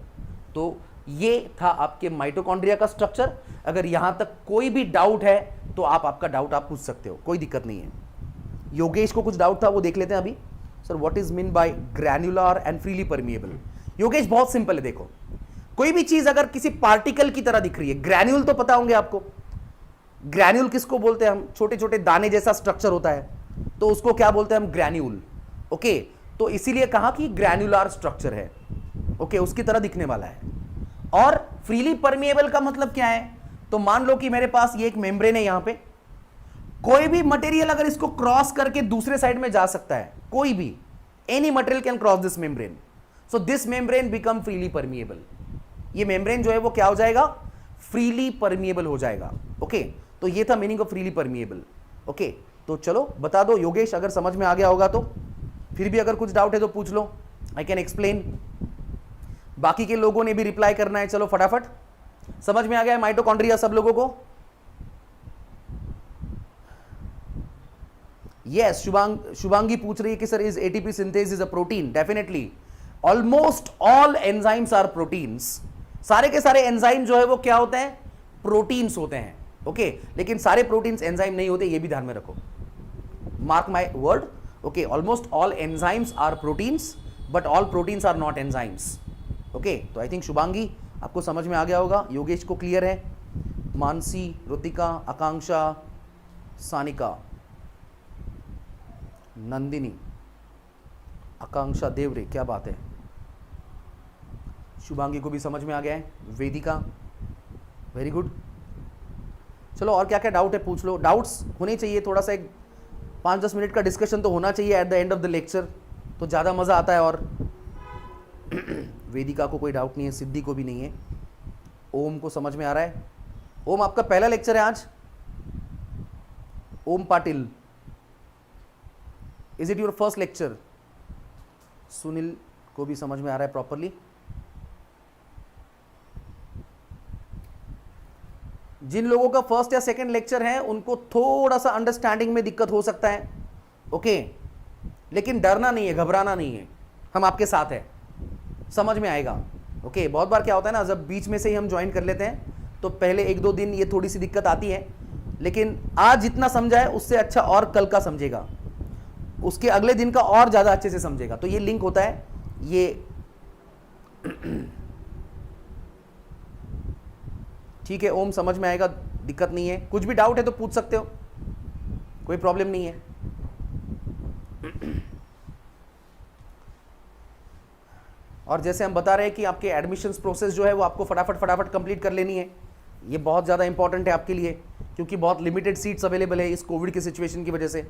तो ये था आपके माइटोकॉन्ड्रिया का स्ट्रक्चर। अगर यहां तक कोई भी डाउट है तो आप आपका डाउट आप पूछ सकते हो, कोई दिक्कत नहीं है। योगेश को कुछ डाउट था, वो देख लेते हैं अभी। Sir what is mean by granular and freely permeable. Yogesh बहुत सिंपल है, देखो कोई भी चीज अगर किसी पार्टिकल की तरह दिख रही है, ग्रैन्यूल तो पता होंगे आपको, ग्रैन्यूल किसको बोलते हैं हम, छोटे छोटे दाने जैसा स्ट्रक्चर होता है, तो उसको क्या बोलते हैं हम, ग्रैन्यूल। ओके, तो इसीलिए कहा कि ग्रैन्युलर स्ट्रक्चर है, ओके, उसकी तरह दिखने वाला है। और फ्रीली परमिएबल का मतलब क्या है, तो मान लो कि मेरे पास ये एक मेम्ब्रेन है, यहां पे कोई भी मटेरियल अगर इसको क्रॉस करके दूसरे साइड में जा सकता है, कोई भी, any material can cross this membrane, so this membrane become freely permeable. ये मेम्ब्रेन जो है वो क्या हो जाएगा, फ्रीली परमिएबल हो जाएगा। ओके, तो ये था meaning of freely permeable. Okay, तो चलो बता दो योगेश, अगर समझ में आ गया होगा तो। फिर भी अगर कुछ डाउट है तो पूछ लो, आई कैन एक्सप्लेन। बाकी के लोगों ने भी रिप्लाई करना है, चलो फटाफट। समझ में आ गया है माइटोकॉन्ड्रिया सब लोगों को? यस, शुभांगी पूछ रही है कि sir is ATP synthesis is a protein? Definitely, almost all enzymes are proteins. सारे के सारे एंजाइम जो है वो क्या होते हैं, प्रोटीन्स होते हैं। ओके, लेकिन सारे प्रोटीन्स एंजाइम नहीं होते, ये भी ध्यान में रखो, mark my word. Okay, almost all enzymes are proteins but all proteins are not enzymes. Okay, तो आई थिंक शुभांगी आपको समझ में आ गया होगा, योगेश को क्लियर है, मानसी, रुतिका, आकांक्षा, सानिका, नंदिनी, आकांक्षा देवरे, क्या बात है, शुभांगी को भी समझ में आ गया है, वेदिका, वेरी गुड। चलो और क्या क्या डाउट है पूछ लो, डाउट्स होने चाहिए, थोड़ा सा एक 5-10 मिनट का डिस्कशन तो होना चाहिए at the end of the lecture, तो ज़्यादा मज़ा आता है। और वेदिका को कोई डाउट नहीं है, सिद्धि को भी नहीं है, ओम को समझ में आ रहा है। ओम आपका पहला लेक्चर है आज, Om Patil, is it your first lecture? Sunil को भी समझ में आ रहा है प्रॉपरली। जिन लोगों का फर्स्ट या सेकंड लेक्चर है उनको थोड़ा सा अंडरस्टैंडिंग में दिक्कत हो सकता है, ओके, लेकिन डरना नहीं है, घबराना नहीं है, हम आपके साथ हैं, समझ में आएगा। ओके, बहुत बार क्या होता है ना, जब बीच में से ही हम ज्वाइन कर लेते हैं तो पहले 1-2 दिन ये थोड़ी सी दिक्कत आती है, लेकिन आज जितना समझा है उससे अच्छा और कल का समझेगा, उसके अगले दिन का और ज़्यादा अच्छे से समझेगा। तो ये लिंक होता है, ये ठीक है ओम, समझ में आएगा, दिक्कत नहीं है, कुछ भी डाउट है तो पूछ सकते हो, कोई प्रॉब्लम नहीं है। और जैसे हम बता रहे हैं कि आपके एडमिशंस प्रोसेस जो है वो आपको फटाफट कंप्लीट कर लेनी है, ये बहुत ज़्यादा इंपॉर्टेंट है आपके लिए, क्योंकि बहुत लिमिटेड सीट्स अवेलेबल है इस कोविड की सिचुएशन की वजह से,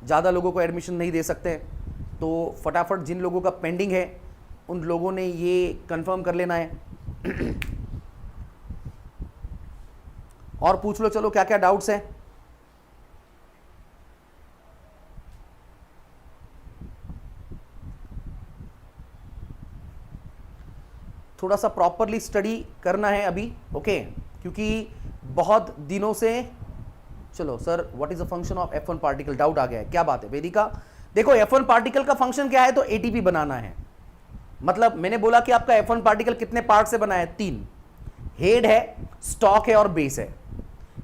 ज़्यादा लोगों को एडमिशन नहीं दे सकते, तो फटाफट जिन लोगों का पेंडिंग है उन लोगों ने ये कंफर्म कर लेना है। और पूछ लो, चलो क्या क्या डाउट्स हैं। थोड़ा सा प्रॉपरली स्टडी करना है अभी, ओके, क्योंकि बहुत दिनों से, चलो sir what is the function of F1 particle, doubt आ गया है, क्या बात है वेदिका? देखो F1 पार्टिकल का फंक्शन क्या है, तो एटीपी बनाना है। मतलब मैंने बोला कि आपका F1 पार्टिकल कितने पार्ट से बना है, 3। हेड है, स्टॉक है और बेस है।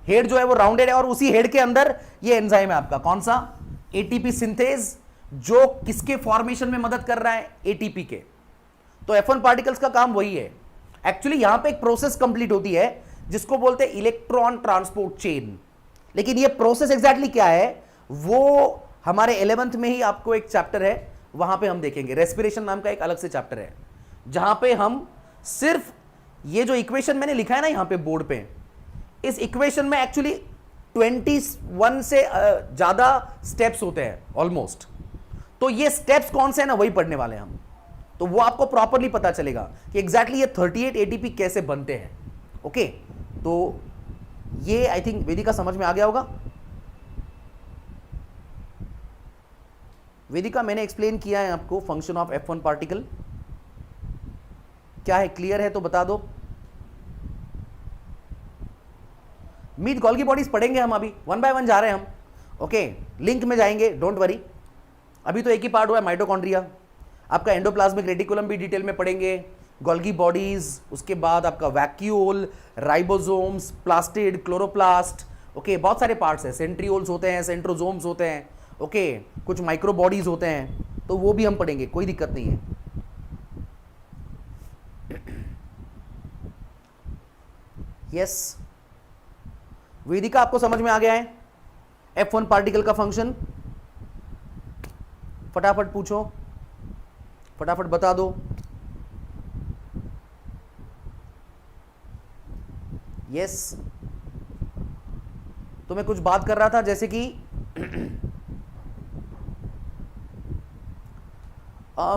हेड जो है वो राउंडेड है और उसी हेड के अंदर ये एंजाइम है आपका, कौन सा, एटीपी सिंथेज, जो किसके फॉर्मेशन में मदद कर रहा है, एटीपी के। तो F1 पार्टिकल्स का काम वही है। एक्चुअली यहां पे एक प्रोसेस कंप्लीट होती है जिसको बोलते हैं इलेक्ट्रॉन ट्रांसपोर्ट चेन। लेकिन ये प्रोसेस एग्जैक्टली क्या है वो हमारे 11th में ही आपको एक चैप्टर है, वहां पे हम देखेंगे। रेस्पिरेशन नाम का एक अलग से चैप्टर है जहां पे हम सिर्फ ये जो इक्वेशन मैंने लिखा है ना यहां पे बोर्ड पे, इस इक्वेशन में एक्चुअली 21 से ज्यादा स्टेप्स होते हैं ऑलमोस्ट। तो ये स्टेप्स कौन से हैं ना, वही पढ़ने वाले हैं हम। तो वो आपको प्रॉपरली पता चलेगा कि एग्जैक्टली ये 38 एटीपी कैसे बनते हैं। ओके, तो ये आई थिंक वेदिका समझ में आ गया होगा। वेदिका मैंने एक्सप्लेन किया है आपको फंक्शन ऑफ F1 पार्टिकल, क्या है, क्लियर है तो बता दो। मीट गोल्गी बॉडीज पढ़ेंगे हम, अभी 1 बाय 1 जा रहे हैं हम। ओके, लिंक में जाएंगे, डोंट वरी। अभी तो एक ही पार्ट हुआ है माइटोकॉन्ड्रिया। आपका एंडोप्लाज्मिक रेटिकुलम भी डिटेल में पढ़ेंगे, गोल्गी बॉडीज, उसके बाद आपका vacuole, ribosomes, plastid, chloroplast. Okay, बहुत सारे पार्ट्स हैं, सेंट्रियोल्स होते हैं, सेंट्रोजोम्स होते हैं। ओके, कुछ माइक्रो बॉडीज होते हैं, तो वो भी हम पढ़ेंगे, कोई दिक्कत नहीं है। यस, वेदिका आपको समझ में आ गया है F1 पार्टिकल का फंक्शन? फटाफट पूछो, फटाफट बता दो। यस, तो मैं कुछ बात कर रहा था जैसे कि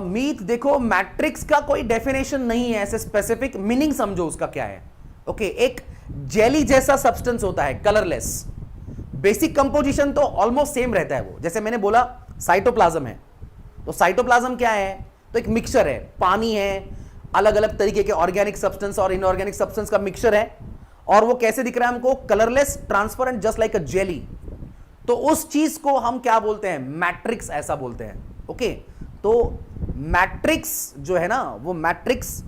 मीत देखो, मैट्रिक्स का कोई डेफिनेशन नहीं है ऐसे स्पेसिफिक, मीनिंग समझो उसका क्या है। ओके, एक जेली जैसा सब्सटेंस होता है, कलरलेस। बेसिक कंपोजिशन तो ऑलमोस्ट सेम रहता है वो, जैसे मैंने बोला साइटोप्लाज्म है, तो साइटोप्लाज्म क्या है, तो एक मिक्सचर है, पानी है, अलग अलग तरीके के ऑर्गेनिक सब्सटेंस और इनऑर्गेनिक सब्सटेंस का मिक्सचर है। और वो कैसे दिख रहा है हमको, colourless, transparent, just like a jelly. तो उस चीज को हम क्या बोलते हैं, मैट्रिक्स ऐसा बोलते हैं। ओके, तो मैट्रिक्स जो है ना, वो मैट्रिक्स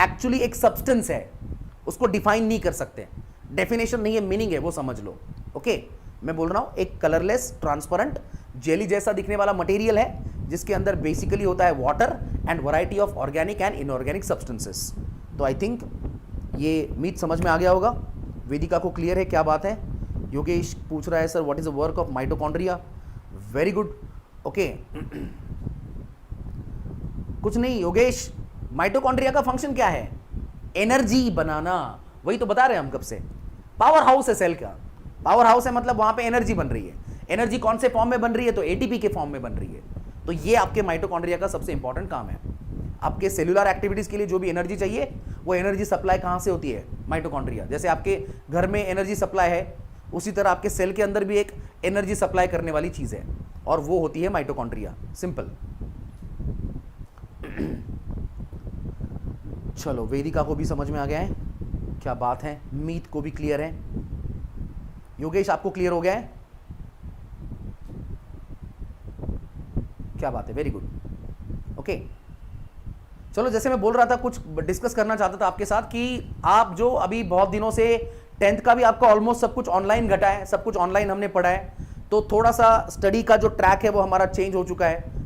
एक्चुअली एक सब्सटेंस है, उसको डिफाइन नहीं कर सकते, डेफिनेशन नहीं है, मीनिंग है, वो समझ लो। ओके, मैं बोल रहा हूं एक कलरलेस, ट्रांसपेरेंट, जेली जैसा दिखने वाला मटेरियल है जिसके अंदर बेसिकली होता है water and variety of organic and inorganic substances. तो आई थिंक ये मीत समझ में आ गया होगा। वेदिका को क्लियर है क्या बात है। योगेश पूछ रहा है sir what is the work of mitochondria. Very good. Okay, कुछ नहीं योगेश, माइटोकॉन्ड्रिया का फंक्शन क्या है, एनर्जी बनाना। वही तो बता रहे हैं हम कब से, पावर हाउस है सेल का। पावर हाउस है मतलब वहां पे एनर्जी बन रही है। एनर्जी कौन से फॉर्म में बन रही है, तो एटीपी के फॉर्म में बन रही है। तो ये आपके माइटोकॉन्ड्रिया का सबसे इंपॉर्टेंट काम है। आपके सेलुलर एक्टिविटीज के लिए जो भी एनर्जी चाहिए, वो एनर्जी सप्लाई कहां से होती है, माइटोकॉन्ड्रिया। जैसे आपके घर में एनर्जी सप्लाई है, उसी तरह आपके सेल के अंदर भी एक एनर्जी सप्लाई करने वाली चीज है, और वो होती है माइटोकॉन्ड्रिया। सिंपल। चलो, वेदिका को भी समझ में आ गया है, क्या बात है। मीत को भी क्लियर है। योगेश आपको क्लियर हो गया है, क्या बात है, वेरी गुड। ओके, चलो, जैसे मैं बोल रहा था, कुछ डिस्कस करना चाहता था आपके साथ कि आप जो अभी बहुत दिनों से 10th का भी आपका ऑलमोस्ट सब कुछ ऑनलाइन घटा है, सब कुछ ऑनलाइन हमने पढ़ा है, तो थोड़ा सा स्टडी का जो ट्रैक है वो हमारा चेंज हो चुका है।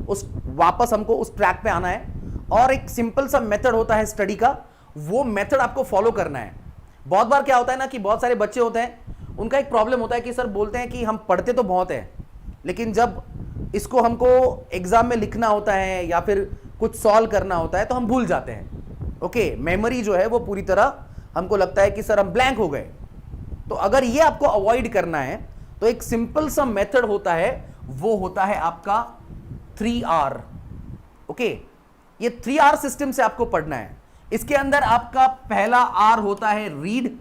वापस हमको उस ट्रैक पे आना है, और एक सिंपल सा मेथड होता है स्टडी का, वो मेथड आपको फॉलो करना है। बहुत बार क्या होता है ना कि बहुत सारे बच्चे होते हैं, उनका एक प्रॉब्लम होता है कि सर बोलते हैं कि हम पढ़ते तो बहुत है, लेकिन जब इसको हमको एग्जाम में लिखना होता है या फिर कुछ सॉल्व करना होता है तो हम भूल जाते हैं। ओके, मेमोरी जो है वो पूरी तरह हमको लगता है कि सर हम ब्लैंक हो गए। तो अगर ये आपको अवॉइड करना है तो एक सिंपल सा मेथड होता है, वो होता है आपका 3R। ओके, ये 3R सिस्टम से आपको पढ़ना है। इसके अंदर आपका पहला R होता है रीड,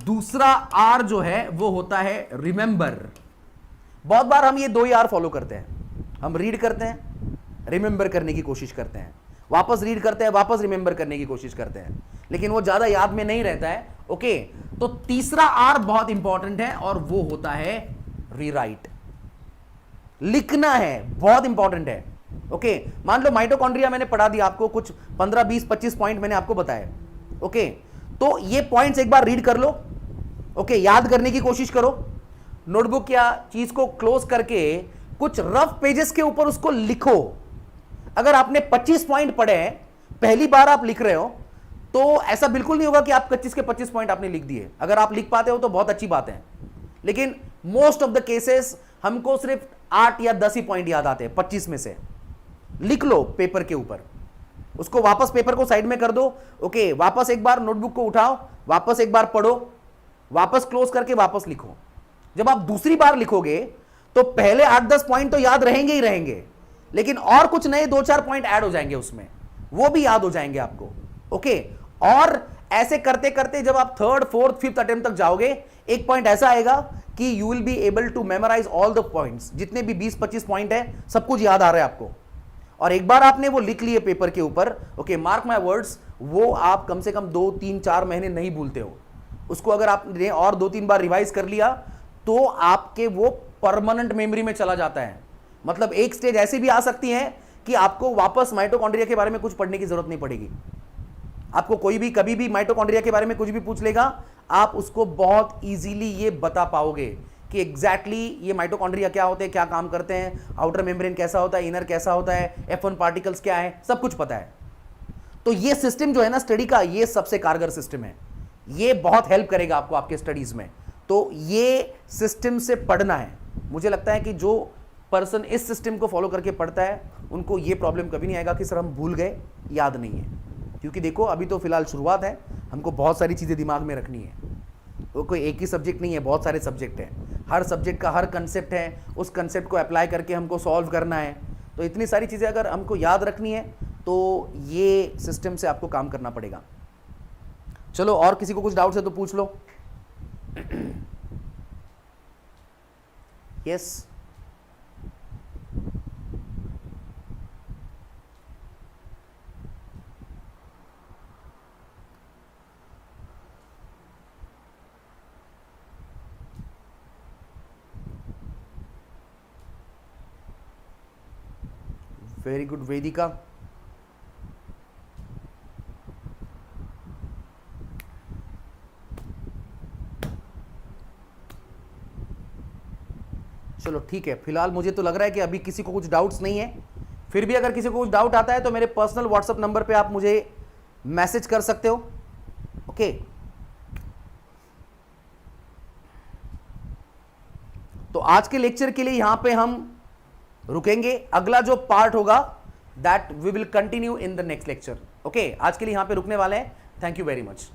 दूसरा R जो है वो होता है रिमेंबर। बहुत बार हम ये 2 ही R फॉलो करते हैं, हम रीड करते हैं, रिमेंबर करने की कोशिश करते हैं, वापस रीड करते हैं, वापस रिमेंबर करने की कोशिश करते हैं, लेकिन वो ज्यादा याद में नहीं रहता है। ओके, तो तीसरा आर बहुत इंपॉर्टेंट है और वो होता है रीराइट। लिखना है, बहुत इंपॉर्टेंट है। ओके, मान लो माइटोकॉन्ड्रिया मैंने पढ़ा दिया आपको, कुछ 15 20 25 पॉइंट मैंने आपको बताया। ओके, तो ये पॉइंट्स एक बार रीड कर लो। ओके, याद करने की कोशिश करो, नोटबुक या चीज को क्लोज करके कुछ रफ पेजेस के ऊपर उसको लिखो। अगर आपने 25 पॉइंट पढ़े हैं, पहली बार आप लिख रहे हो, तो ऐसा बिल्कुल नहीं होगा कि आप 25 के 25 पॉइंट आपने लिख दिए। अगर आप लिख पाते हो तो बहुत अच्छी बात है, लेकिन मोस्ट ऑफ द केसेस हमको सिर्फ 8 या 10 ही पॉइंट याद आते हैं 25 में से। लिख लो पेपर के ऊपर, उसको वापस पेपर को साइड में कर दो। ओके, वापस एक बार नोटबुक को उठाओ, वापस एक बार पढ़ो, वापस क्लोज करके वापस लिखो। जब आप दूसरी बार लिखोगे तो पहले 8-10 पॉइंट तो याद रहेंगे ही रहेंगे, लेकिन और कुछ नए 2-4 पॉइंट ऐड हो जाएंगे उसमें, वो भी याद हो जाएंगे आपको। ओके, और ऐसे करते करते जब आप 3rd 4th 5th अटेम्प्ट तक जाओगे, एक पॉइंट ऐसा आएगा कि you will be able to memorize all the points. जितने भी 20-25 पॉइंट है, सब कुछ याद आ रहा है आपको। और एक बार आपने वो लिख लिए पेपर के ऊपर, ओके, मार्क माय वर्ड्स, वो आप कम से कम 2-3-4 महीने नहीं भूलते हो उसको। अगर आपने और 2-3 बार रिवाइज कर लिया तो आपके वो परमानेंट मेमोरी में चला जाता है। मतलब एक स्टेज ऐसी भी आ सकती है कि आपको वापस माइटोकॉन्ड्रिया के बारे में कुछ पढ़ने की जरूरत नहीं पड़ेगी। आपको कोई भी कभी भी माइटोकॉन्ड्रिया के बारे में कुछ भी पूछ लेगा, आप उसको बहुत इजीली ये बता पाओगे कि एग्जैक्टली ये माइटोकॉन्ड्रिया क्या होते हैं, क्या काम करते हैं, आउटर मेम्ब्रेन कैसा होता है, इनर कैसा होता है, F1 पार्टिकल्स क्या है, सब कुछ पता है। तो ये सिस्टम जो है ना स्टडी का, ये सबसे कारगर सिस्टम है। ये बहुत हेल्प करेगा आपको आपके स्टडीज में। तो ये सिस्टम से पढ़ना है। मुझे लगता है कि जो पर्सन इस सिस्टम को फॉलो करके पढ़ता है, उनको ये प्रॉब्लम कभी नहीं आएगा कि सर हम भूल गए, याद नहीं है। क्योंकि देखो अभी तो फिलहाल शुरुआत है, हमको बहुत सारी चीज़ें दिमाग में रखनी है। वो कोई एक ही सब्जेक्ट नहीं है, बहुत सारे सब्जेक्ट हैं। हर सब्जेक्ट का हर कंसेप्ट है, उस कंसेप्ट को अप्लाई करके हमको सॉल्व करना है। तो इतनी सारी चीज़ें अगर हमको याद रखनी है तो ये सिस्टम से आपको काम करना पड़ेगा। चलो, और किसी को कुछ डाउट्स है तो पूछ लो। यस, वेरी गुड वेदिका। चलो ठीक है, फिलहाल मुझे तो लग रहा है कि अभी किसी को कुछ डाउट्स नहीं है। फिर भी अगर किसी को कुछ डाउट आता है तो मेरे पर्सनल व्हाट्सएप नंबर पे आप मुझे मैसेज कर सकते हो। ओके, तो आज के लेक्चर के लिए यहां पे हम रुकेंगे। अगला जो पार्ट होगा that we will continue in the next lecture. Okay, आज के लिए यहां पे रुकने वाले हैं। Thank you very much.